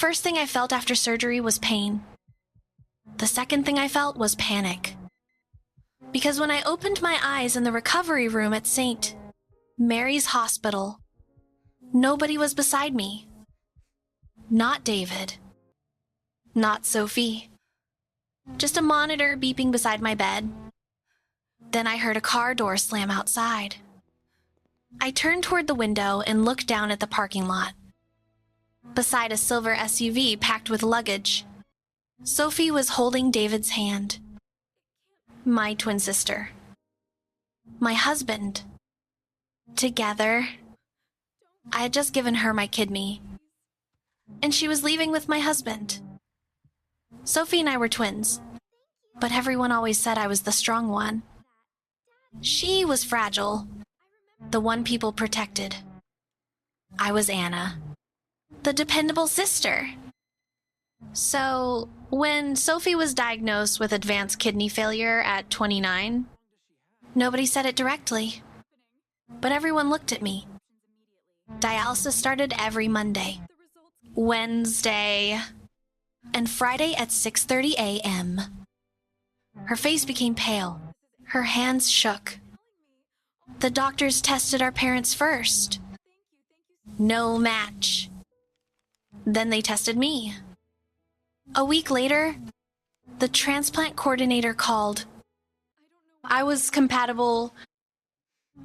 first thing I felt after surgery was pain. The second thing I felt was panic. Because when I opened my eyes in the recovery room at St. Mary's Hospital, nobody was beside me. Not David. Not Sophie. Just a monitor beeping beside my bed. Then I heard a car door slam outside. I turned toward the window and looked down at the parking lot. Beside a silver SUV packed with luggage, Sophie was holding David's hand. My twin sister. My husband. Together. I had just given her my kidney, and she was leaving with my husband. Sophie and I were twins, but everyone always said I was the strong one. She was fragile, the one people protected. I was Anna, the dependable sister. So, when Sophie was diagnosed with advanced kidney failure at 29, nobody said it directly, but everyone looked at me. Dialysis started every Monday, Wednesday, and Friday at 6:30 a.m. Her face became pale. Her hands shook. The doctors tested our parents first. No match. Then they tested me. A week later, the transplant coordinator called. I was compatible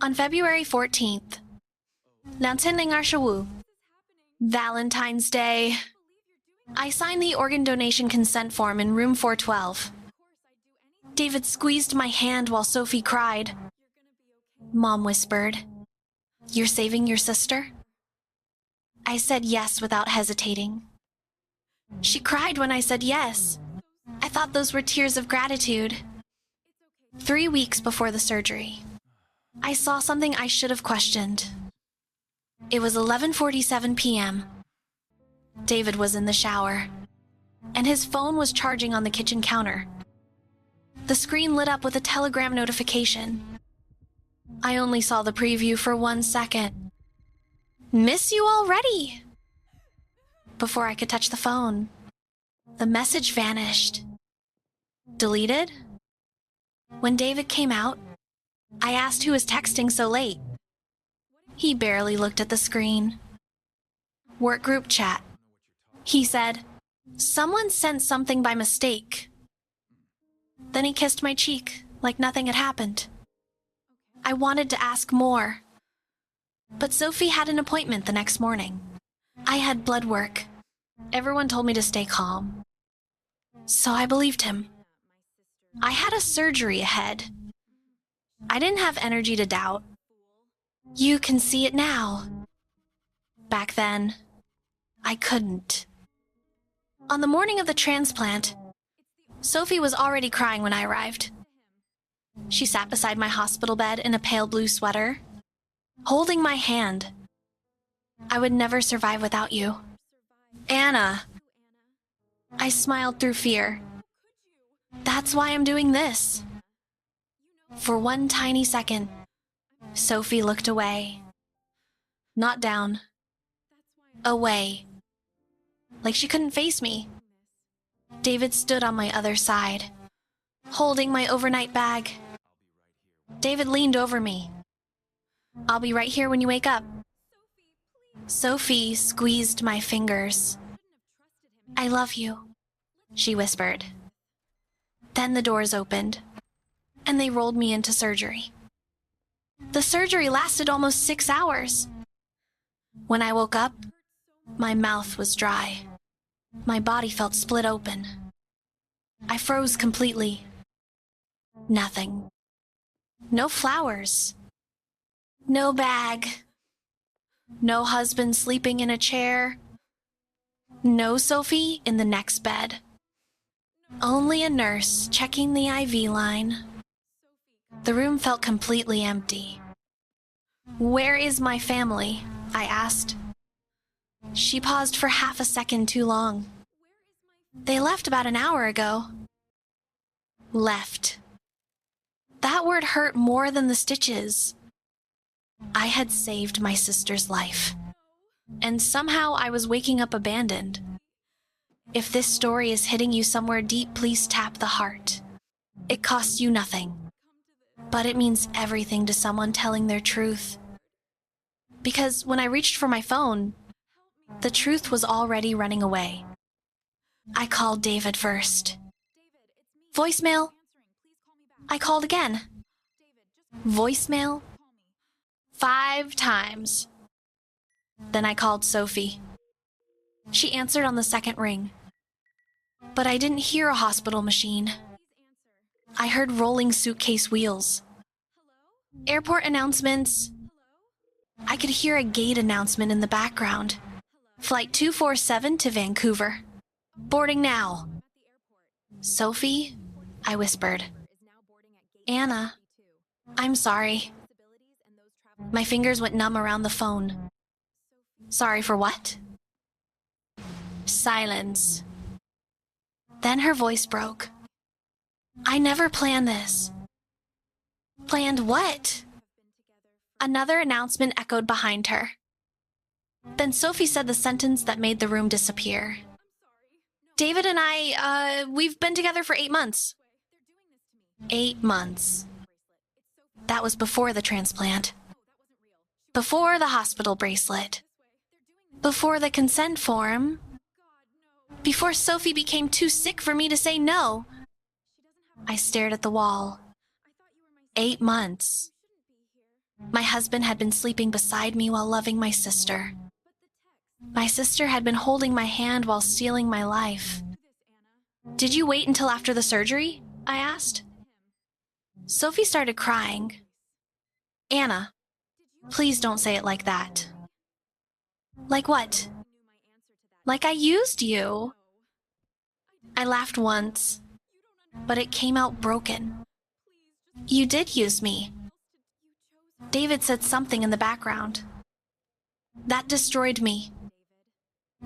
on February 14th. Valentine's Day. I signed the organ donation consent form in room 412. David squeezed my hand while Sophie cried. Mom whispered, "You're saving your sister?" I said yes without hesitating. She cried when I said yes. I thought those were tears of gratitude. 3 weeks before the surgery, I saw something I should have questioned. It was 11:47 p.m. David was in the shower, and his phone was charging on the kitchen counter. The screen lit up with a telegram notification. I only saw the preview for 1 second. Miss you already! Before I could touch the phone, the message vanished. Deleted? When David came out, I asked who was texting so late. He barely looked at the screen. Work group chat. He said, "Someone sent something by mistake." Then he kissed my cheek like nothing had happened. I wanted to ask more, but Sophie had an appointment the next morning. I had blood work. Everyone told me to stay calm. So I believed him. I had a surgery ahead. I didn't have energy to doubt. You can see it now. Back then, I couldn't. On the morning of the transplant, Sophie was already crying when I arrived. She sat beside my hospital bed in a pale blue sweater, holding my hand. I would never survive without you. Anna. I smiled through fear. That's why I'm doing this. For one tiny second, Sophie looked away. Not down. Away. Like she couldn't face me. David stood on my other side, holding my overnight bag. David leaned over me. "I'll be right here when you wake up." Sophie squeezed my fingers. "I love you," she whispered. Then the doors opened, and they rolled me into surgery. The surgery lasted almost 6 hours. When I woke up, my mouth was dry. My body felt split open. I froze completely. Nothing. No flowers. No bag. No husband sleeping in a chair. No Sophie in the next bed. Only a nurse checking the IV line. The room felt completely empty. "Where is my family?" I asked. She paused for half a second too long. "They left about an hour ago." Left. That word hurt more than the stitches. I had saved my sister's life, and somehow I was waking up abandoned. If this story is hitting you somewhere deep, please tap the heart. It costs you nothing, but it means everything to someone telling their truth. Because when I reached for my phone, the truth was already running away. I called David first. Voicemail. I called again. Voicemail. 5 times. Then I called Sophie. She answered on the second ring. But I didn't hear a hospital machine. I heard rolling suitcase wheels. Airport announcements. I could hear a gate announcement in the background. Flight 247 to Vancouver. Boarding now. Sophie, I whispered. Anna, I'm sorry. My fingers went numb around the phone. Sorry for what? Silence. Then her voice broke. I never planned this. Planned what? Another announcement echoed behind her. Then Sophie said the sentence that made the room disappear. David and I, we've been together for 8 months. 8 months. That was before the transplant. Before the hospital bracelet. Before the consent form. Before Sophie became too sick for me to say no. I stared at the wall. 8 months. My husband had been sleeping beside me while loving my sister. My sister had been holding my hand while stealing my life. Did you wait until after the surgery? I asked. Sophie started crying. Anna, please don't say it like that. Like what? Like I used you. I laughed once, but it came out broken. You did use me. David said something in the background. That destroyed me.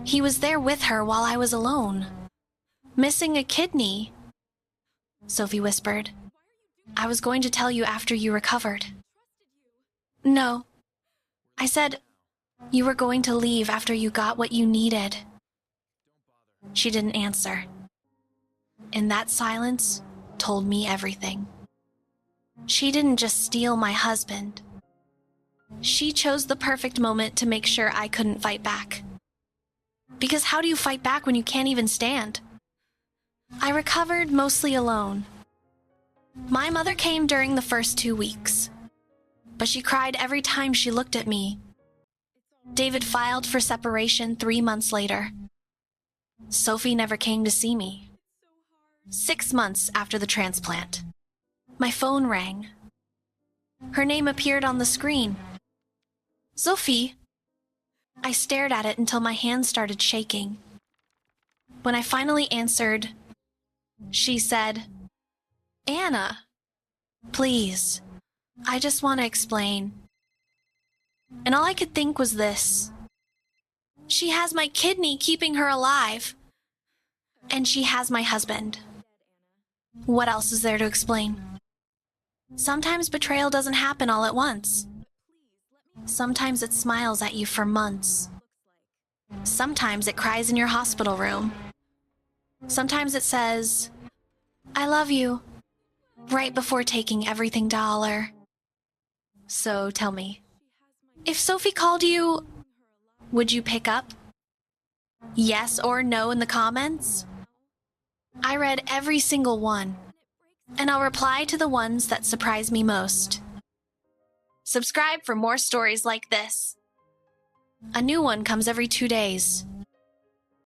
He was there with her while I was alone. Missing a kidney. Sophie whispered. I was going to tell you after you recovered. No. I said you were going to leave after you got what you needed. She didn't answer. And that silence told me everything. She didn't just steal my husband. She chose the perfect moment to make sure I couldn't fight back. Because how do you fight back when you can't even stand? I recovered mostly alone. My mother came during the first 2 weeks, but she cried every time she looked at me. David filed for separation 3 months later. Sophie never came to see me. 6 months after the transplant, my phone rang. Her name appeared on the screen. Sophie. I stared at it until my hands started shaking. When I finally answered, she said, Anna, please, I just want to explain. And all I could think was this. She has my kidney keeping her alive. And she has my husband. What else is there to explain? Sometimes betrayal doesn't happen all at once. Sometimes it smiles at you for months. Sometimes it cries in your hospital room. Sometimes it says, I love you, right before taking everything to dollar. So tell me, if Sophie called you, would you pick up? Yes or no in the comments? I read every single one, and I'll reply to the ones that surprise me most. Subscribe for more stories like this. A new one comes every 2 days.